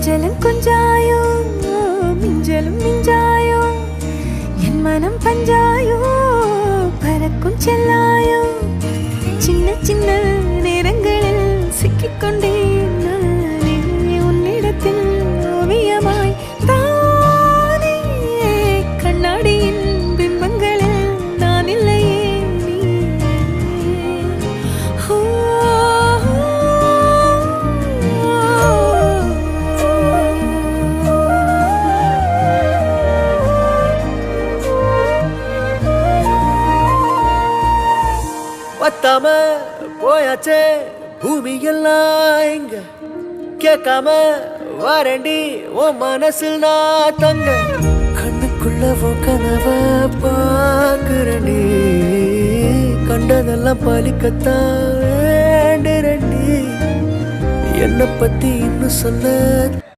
கொஞ்சலும் கொஞ்சாயோ மிஞ்சலும் மிஞ்சாயோ என் மனம் பஞ்சாயோ பறக்கும் செல்லாயோ சின்ன சின்ன நேரங்களில் சிக்கிக்கொண்டேன் நானே உன்னிடத்தில் ஓவியமாய் தானே கண்ணாடியின் பிம்பங்களில் நான் இல்லையே நீ பத்தாம போயாச்சே பூமி எல்லாம் இங்க கேட்காம வாரண்டி உன் மனசில் நான் தங்க கண்ணுக்குள்ள உன் கனவ பாக்குறண்டி கண்டதெல்லாம் பலிக்கத்தான் வேண்டுறண்டி என்னை பத்தி இன்னும் சொல்ல